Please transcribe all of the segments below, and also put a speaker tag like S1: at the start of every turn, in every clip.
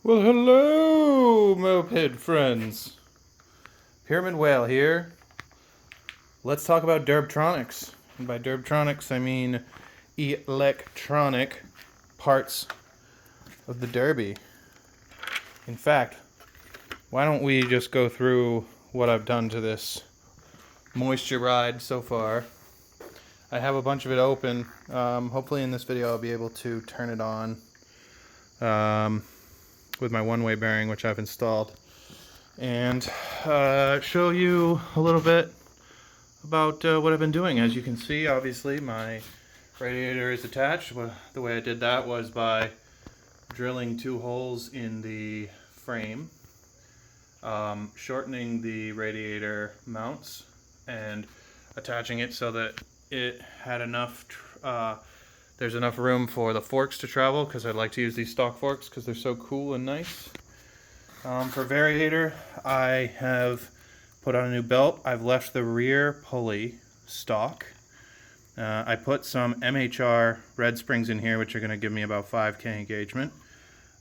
S1: Well, hello, moped friends. Pyramid Whale here. Let's talk about derb-tronix. And by derb-tronix, I mean electronic parts of the derby. In fact, why don't we just go through what I've done to this moisture ride so far. I have a bunch of it open. Hopefully in this video I'll be able to turn it on with my one-way bearing, which I've installed, and show you a little bit about what I've been doing. As you can see, obviously my radiator is attached. The way I did that was by drilling 2 holes in the frame, shortening the radiator mounts and attaching it so that it had enough there's enough room for the forks to travel, because I'd like to use these stock forks because they're so cool and nice. For variator, I have put on a new belt. I've left the rear pulley stock. I put some MHR red springs in here, which are going to give me about 5K engagement.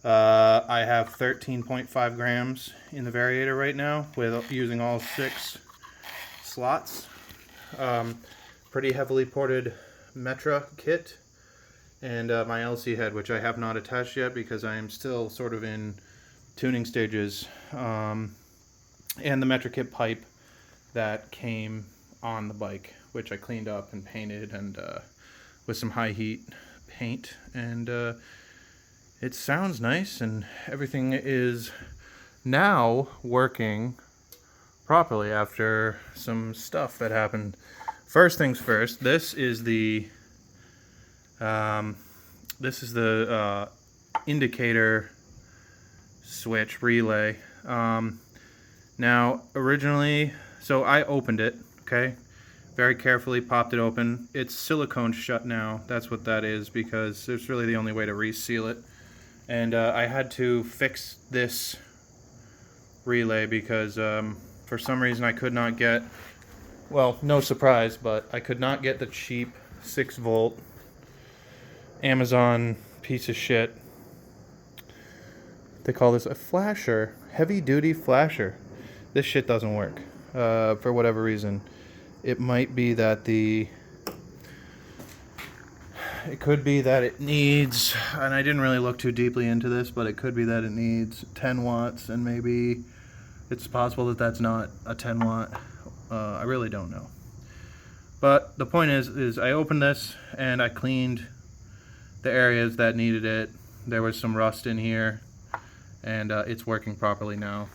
S1: I have 13.5 grams in the variator right now, with using all 6 slots. Pretty heavily ported Metra kit, and my LC head, which I have not attached yet because I am still sort of in tuning stages, and the Metra kit pipe that came on the bike, which I cleaned up and painted, and with some high heat paint, and it sounds nice, and everything is now working properly after some stuff that happened. First things first, this is the indicator switch relay. Now originally, so I opened it, okay, very carefully, popped it open. It's silicone shut now. That's what that is, because it's really the only way to reseal it. And I had to fix this relay because for some reason I could not get, well, no surprise, but I could not get the cheap 6-volt Amazon piece of shit. They call this a flasher, heavy duty flasher. This shit doesn't work for whatever reason. It might be that it could be that it needs, and I didn't really look too deeply into this, but it could be that it needs 10 watts, and maybe it's possible that that's not a 10 watt. I really don't know. But the point is I opened this and I cleaned the areas that needed it. There was some rust in here, and it's working properly now.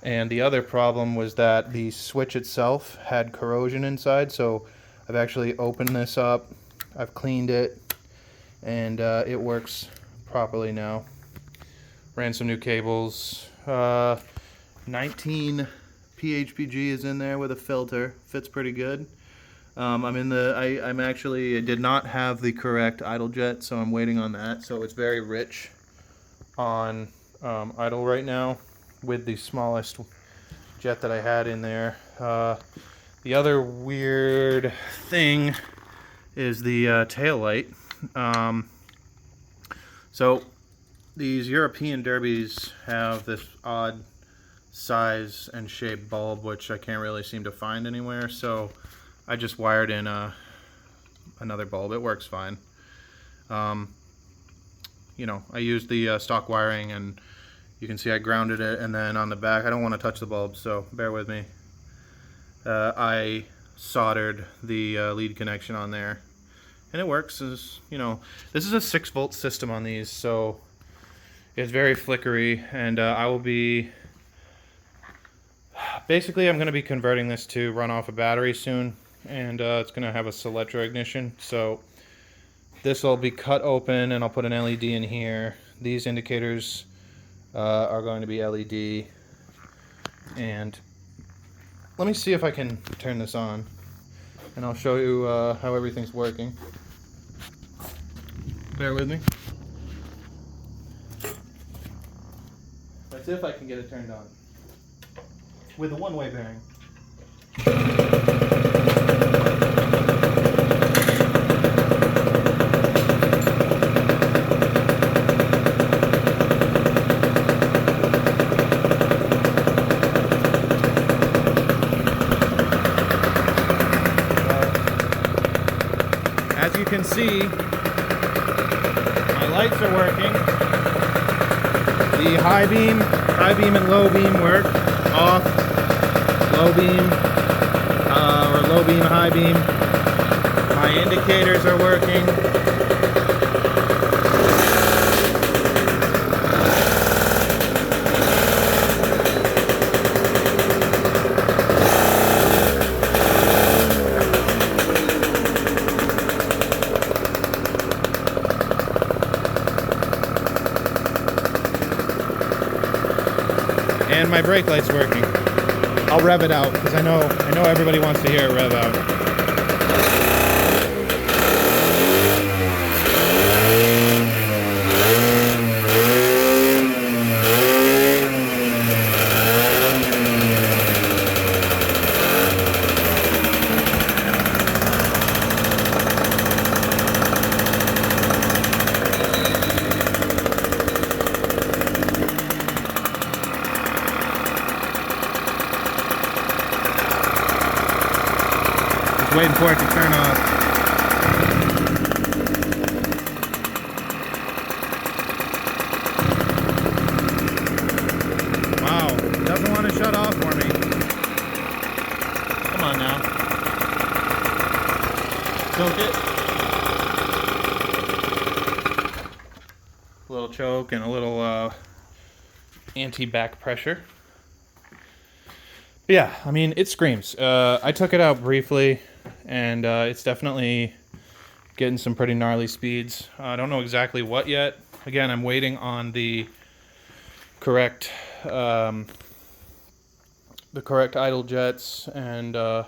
S1: And the other problem was that the switch itself had corrosion inside, so I've actually opened this up, I've cleaned it, and it works properly now. Ran some new cables. 19 PHPG is in there with a filter. Fits pretty good. I did not have the correct idle jet, so I'm waiting on that. So it's very rich on idle right now with the smallest jet that I had in there. The other weird thing is the tail light. So these European derbies have this odd size and shape bulb, which I can't really seem to find anywhere, so I just wired in another bulb. It works fine. You know, I used the stock wiring, and you can see I grounded it, and then on the back, I don't want to touch the bulb, so bear with me. I soldered the lead connection on there, and it works. You know, this is a 6-volt system on these, so it's very flickery, and I will be basically, I'm going to be converting this to run off a battery soon, and it's going to have a Selectra ignition. So this will be cut open, and I'll put an LED in here. These indicators are going to be LED, and let me see if I can turn this on, and I'll show you how everything's working. Bear with me. Let's see if I can get it turned on with a one-way bearing. can see, my lights are working. The high beam and low beam work. Off, low beam, or low beam, high beam. My indicators are working. And my brake light's working. I'll rev it out because I know everybody wants to hear it rev out. Waiting for it to turn off. Wow, it doesn't want to shut off for me. Come on now. Choke it. A little choke and a little anti-back pressure. But yeah, I mean, it screams. I took it out briefly. And it's definitely getting some pretty gnarly speeds. I don't know exactly what yet. Again, I'm waiting on the correct idle jets, and yeah,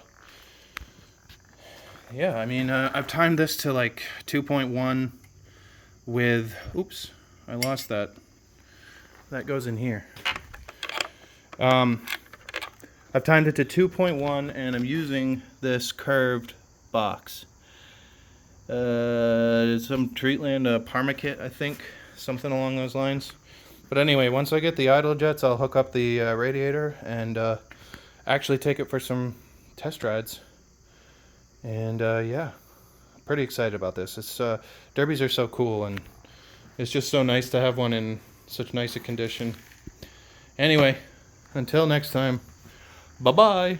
S1: I mean, I've timed this to like 2.1 with, oops, I lost that. That goes in here. I've timed it to 2.1 and I'm using this curved box. Some Treatland Parma kit, I think, something along those lines. But anyway, once I get the idle jets, I'll hook up the radiator and actually take it for some test rides. And yeah, pretty excited about this. It's derbies are so cool, and it's just so nice to have one in such nice a condition. Anyway, until next time. Bye-bye.